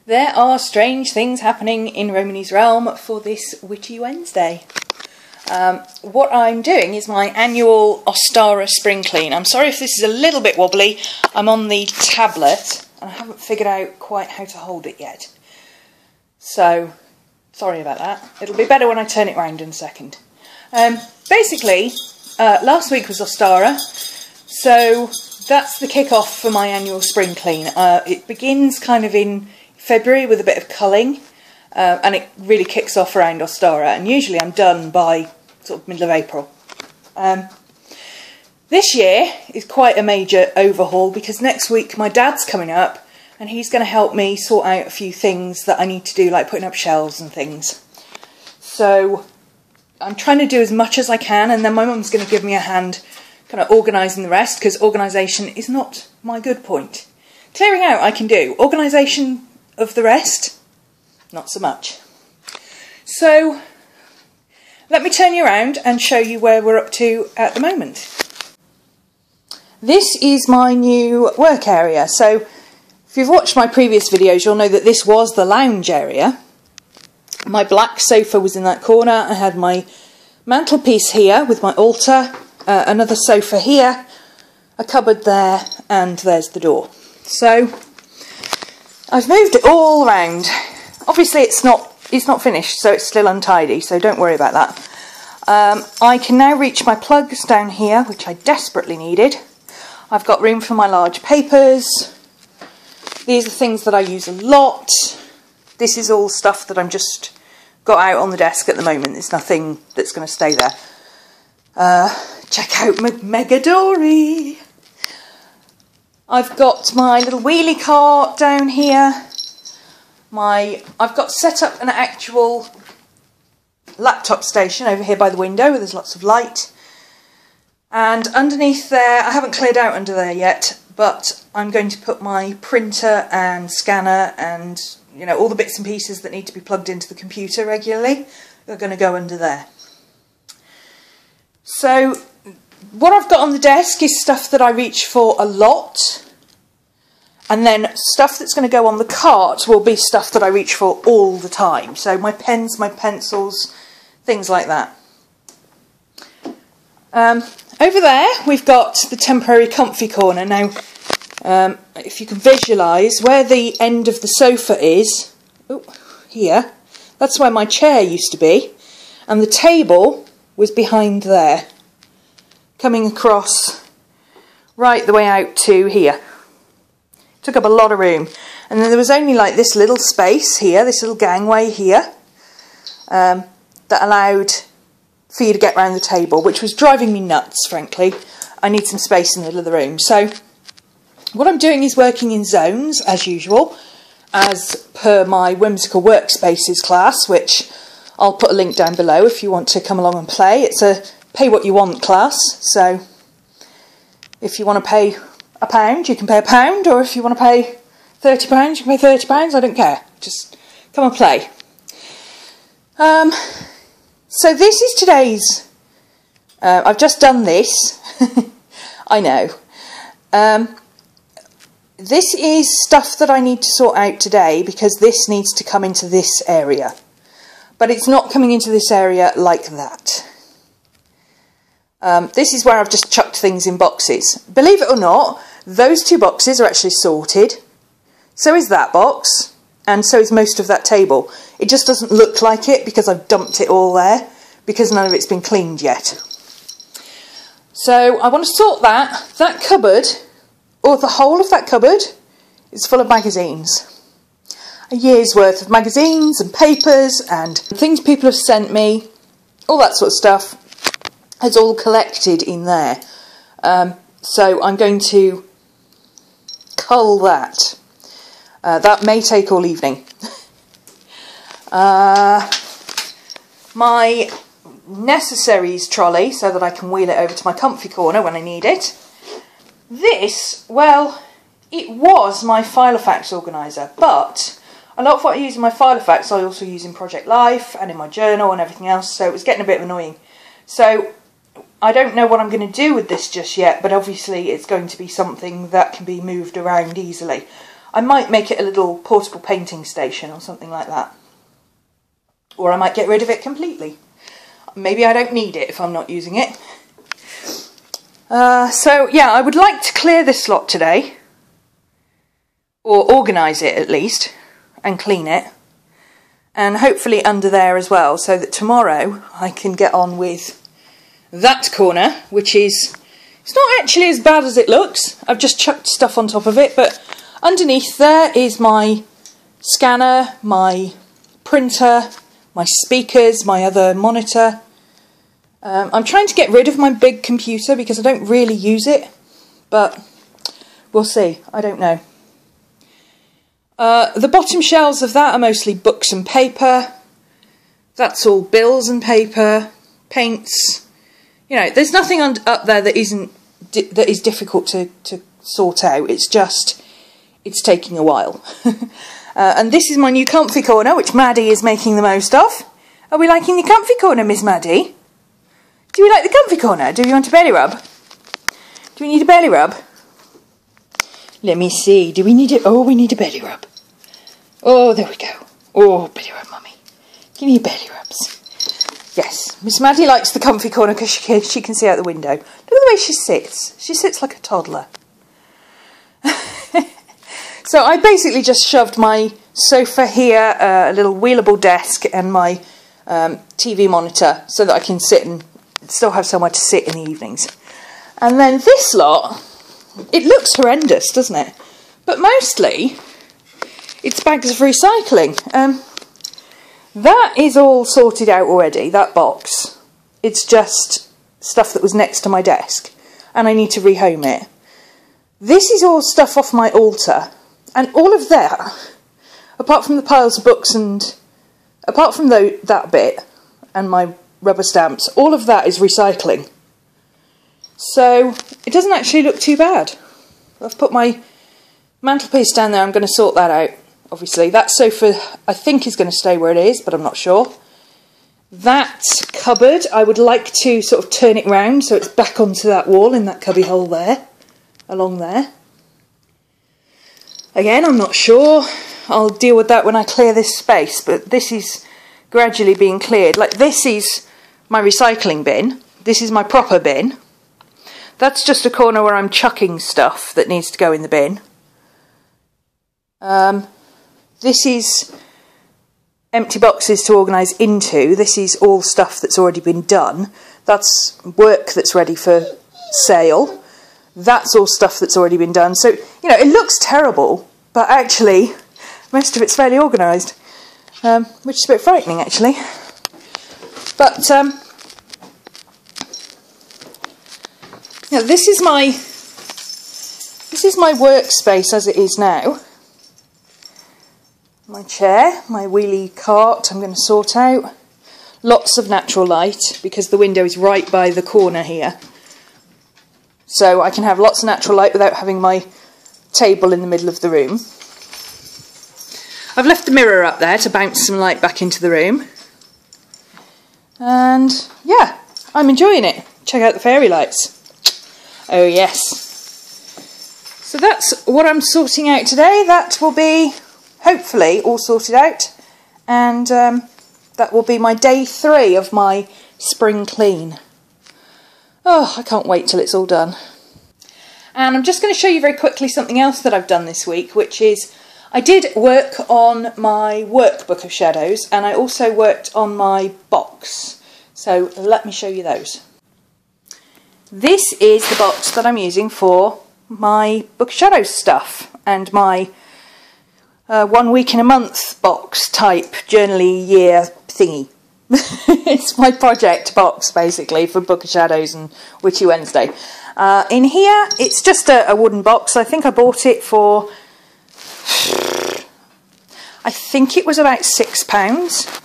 There are strange things happening in Romany's Realm for this Witchy Wednesday. What I'm doing is my annual Ostara spring clean. I'm sorry if this is a little bit wobbly. I'm on the tablet and I haven't figured out quite how to hold it yet. So, sorry about that. It'll be better when I turn it round in a second. Basically, last week was Ostara, so that's the kick-off for my annual spring clean. It begins kind of in February with a bit of culling, and it really kicks off around Ostara, and usually I'm done by sort of middle of April. This year is quite a major overhaul because next week my dad's coming up and he's going to help me sort out a few things that I need to do, like putting up shelves and things. So I'm trying to do as much as I can, and then my mum's going to give me a hand kind of organising the rest, because organisation is not my good point. Clearing out I can do. Organisation of the rest, not so much. So let me turn you around and show you where we're up to at the moment. This is my new work area. So if you've watched my previous videos, you'll know that this was the lounge area. My black sofa was in that corner. I had my mantelpiece here with my altar, another sofa here, a cupboard there, and there's the door. So I've moved it all around. Obviously it's not finished, so it's still untidy, so don't worry about that. I can now reach my plugs down here, which I desperately needed. I've got room for my large papers. These are things that I use a lot. This is all stuff that I'm just got out on the desk at the moment. There's nothing that's going to stay there. Check out my Megadory. I've got my little wheelie cart down here. I've got set up an actual laptop station over here by the window where there's lots of light. And underneath there, I haven't cleared out under there yet, but I'm going to put my printer and scanner and, you know, all the bits and pieces that need to be plugged into the computer regularly are going to go under there. So what I've got on the desk is stuff that I reach for a lot. And then stuff that's going to go on the cart will be stuff that I reach for all the time. So my pens, my pencils, things like that. Over there we've got the temporary comfy corner. Now, if you can visualise where the end of the sofa is, here, that's where my chair used to be. And the table was behind there, coming across right the way out to here. Took up a lot of room, and then there was only like this little space here, this little gangway here, that allowed for you to get round the table, which was driving me nuts, frankly. I need some space in the middle of the room. So what I'm doing is working in zones, as usual, as per my whimsical workspaces class, which I'll put a link down below if you want to come along and play. It's a pay what you want class, so if you want to pay £1, you can pay £1, or if you want to pay £30, you can pay £30, I don't care. Just come and play. So this is today's, I've just done this, I know. This is stuff that I need to sort out today because this needs to come into this area. But it's not coming into this area like that. This is where I've just chucked things in boxes. Believe it or not, those two boxes are actually sorted. So is that box, and so is most of that table. It just doesn't look like it because I've dumped it all there, because none of it's been cleaned yet. So I want to sort that. That cupboard, or the whole of that cupboard, is full of magazines. A year's worth of magazines and papers and things people have sent me, all that sort of stuff. It's all collected in there. So I'm going to cull that. That may take all evening. My necessaries trolley, so that I can wheel it over to my comfy corner when I need it. This, well, it was my Filofax organiser, but a lot of what I use in my Filofax I also use in Project Life and in my journal and everything else, so it was getting a bit annoying. So I don't know what I'm going to do with this just yet, but obviously it's going to be something that can be moved around easily. I might make it a little portable painting station or something like that. Or I might get rid of it completely. Maybe I don't need it if I'm not using it. So yeah, I would like to clear this lot today. Or organise it at least. And clean it. And hopefully under there as well. So that tomorrow I can get on with that corner. Which is... It's not actually as bad as it looks. I've just chucked stuff on top of it. But underneath there is my scanner, my printer, my speakers, my other monitor. I'm trying to get rid of my big computer because I don't really use it. But we'll see. I don't know. The bottom shelves of that are mostly books and paper. That's all bills and paper, paints. You know, there's nothing up there that is difficult to sort out. It's just, it's taking a while. And this is my new comfy corner, which Maddie is making the most of. Are we liking the comfy corner, Miss Maddie? Do we like the comfy corner? Do we want a belly rub? Do we need a belly rub? Let me see. Do we need it? Oh, we need a belly rub. Oh, there we go. Oh, belly rub, mummy. Give me belly rubs. Yes, Miss Maddie likes the comfy corner because she can see out the window. Look at the way she sits. She sits like a toddler. So I basically just shoved my sofa here, a little wheelable desk and my TV monitor so that I can sit and still have somewhere to sit in the evenings. And then this lot, it looks horrendous, doesn't it? But mostly, it's bags of recycling. That is all sorted out already, that box. It's just stuff that was next to my desk. And I need to rehome it. This is all stuff off my altar. And all of that, apart from the piles of books and... apart from that bit, and my rubber stamps, all of that is recycling. So, it doesn't actually look too bad. I've put my mantelpiece down there, I'm going to sort that out. Obviously, that sofa I think is going to stay where it is, but I'm not sure. That cupboard, I would like to sort of turn it round so it's back onto that wall in that cubby hole there, along there. Again, I'm not sure. I'll deal with that when I clear this space, but this is gradually being cleared. Like, this is my recycling bin. This is my proper bin. That's just a corner where I'm chucking stuff that needs to go in the bin. This is empty boxes to organise into. This is all stuff that's already been done. That's work that's ready for sale. That's all stuff that's already been done. So, you know, it looks terrible, but actually most of it's fairly organised, which is a bit frightening actually. But you know, this is my workspace as it is now. My chair, my wheelie cart I'm going to sort out. Lots of natural light because the window is right by the corner here. So I can have lots of natural light without having my table in the middle of the room. I've left the mirror up there to bounce some light back into the room. And yeah, I'm enjoying it. Check out the fairy lights. Oh yes. So that's what I'm sorting out today. That will be hopefully all sorted out. And that will be my day 3 of my spring clean. Oh, I can't wait till it's all done. And I'm just going to show you very quickly something else that I've done this week, which is I did work on my workbook of shadows and I also worked on my box. So let me show you those. This is the box that I'm using for my Book of Shadows stuff and my 1 week in a month box type journaly year thingy. It's my project box basically for Book of Shadows and Witchy Wednesday. In here it's just a wooden box. I think I bought it for, I think it was about £6.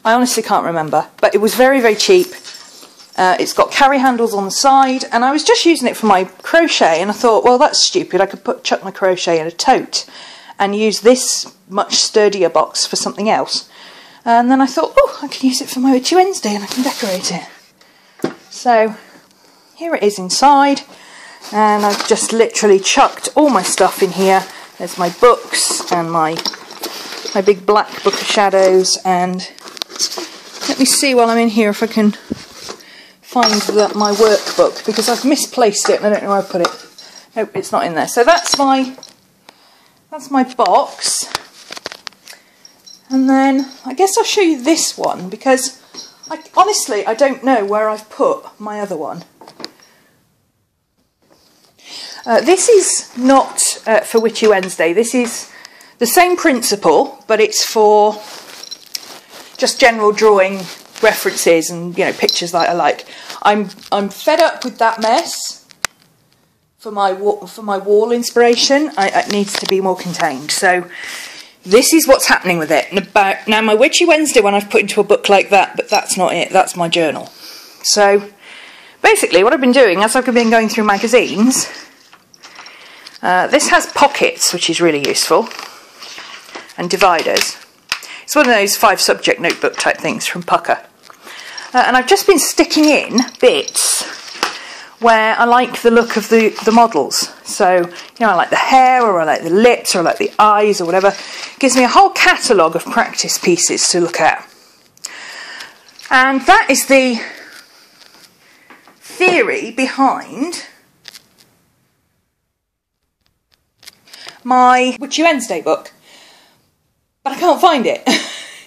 I honestly can't remember, but it was very, very cheap. It's got carry handles on the side and I was just using it for my crochet and I thought, well, that's stupid. I could chuck my crochet in a tote and use this much sturdier box for something else. And then I thought, oh, I can use it for my Witchy Wednesday and I can decorate it. So here it is inside and I've just literally chucked all my stuff in here. There's my books and my big black book of shadows, and let me see while I'm in here if I can find my workbook, because I've misplaced it and I don't know where I put it. Nope, it's not in there. So that's my box. And then I guess I'll show you this one, because honestly I don't know where I've put my other one. This is not for Witchy Wednesday. This is the same principle, but it's for just general drawing references and, you know, pictures that I like. I'm fed up with that mess for my wall inspiration. It needs to be more contained. So this is what's happening with it. Now my Witchy Wednesday one I've put into a book like that, but that's not it. That's my journal. So basically what I've been doing as I've been going through magazines, this has pockets, which is really useful, and dividers. It's one of those 5 subject notebook type things from Pucker. And I've just been sticking in bits where I like the look of the models. So, you know, I like the hair, or I like the lips, or I like the eyes, or whatever. It gives me a whole catalogue of practice pieces to look at. And that is the theory behind my Witchy Wednesday book. But I can't find it.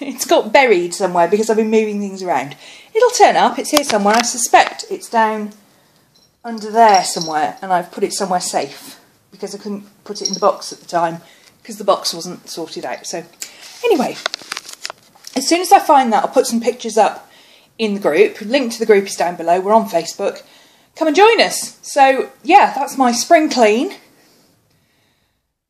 It's got buried somewhere because I've been moving things around. It'll turn up, it's here somewhere. I suspect it's down under there somewhere, and I've put it somewhere safe because I couldn't put it in the box at the time because the box wasn't sorted out. So anyway, as soon as I find that, I'll put some pictures up in the group. Link to the group is down below. We're on Facebook. Come and join us. So yeah, that's my spring clean.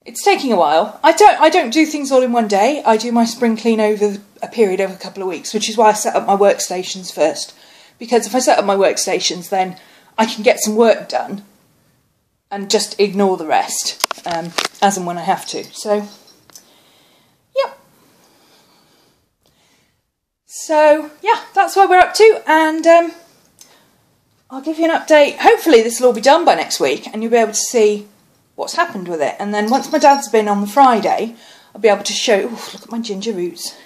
It's taking a while. I don't do things all in one day. I do my spring clean over a period of a couple of weeks, which is why I set up my workstations first. Because if I set up my workstations, then I can get some work done and just ignore the rest, as and when I have to. So, yep. So, yeah, that's what we're up to, and I'll give you an update. Hopefully this will all be done by next week, and you'll be able to see what's happened with it. And then once my dad's been on the Friday, I'll be able to show... Ooh, look at my ginger roots.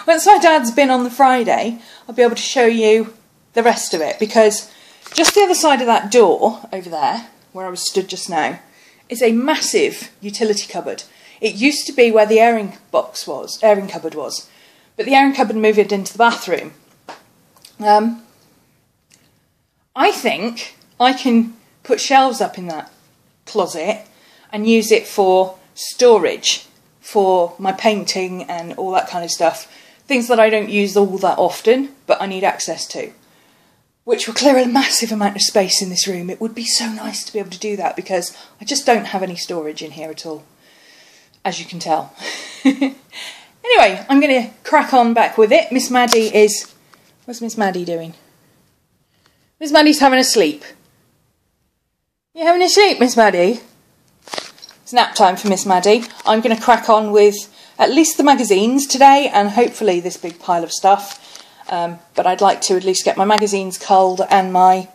Once my dad's been on the Friday, I'll be able to show you the rest of it, because just the other side of that door over there, where I was stood just now, is a massive utility cupboard. It used to be where the airing cupboard was, but the airing cupboard moved it into the bathroom. I think I can put shelves up in that closet and use it for storage for my painting and all that kind of stuff. Things that I don't use all that often, but I need access to, which will clear a massive amount of space in this room. It would be so nice to be able to do that, because I just don't have any storage in here at all, as you can tell. Anyway, I'm going to crack on back with it. Miss Maddie is... What's Miss Maddie doing? Miss Maddie's having a sleep. You having a sleep, Miss Maddie? It's nap time for Miss Maddie. I'm going to crack on with at least the magazines today, and hopefully this big pile of stuff. But I'd like to at least get my magazines culled and my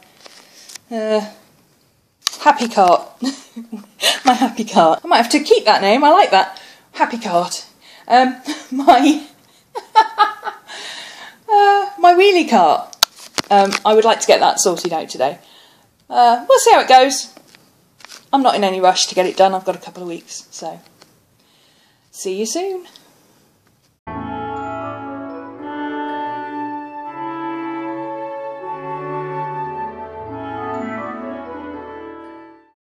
happy cart. My happy cart. I might have to keep that name. I like that. Happy cart. My wheelie cart. I would like to get that sorted out today. We'll see how it goes. I'm not in any rush to get it done. I've got a couple of weeks, so see you soon.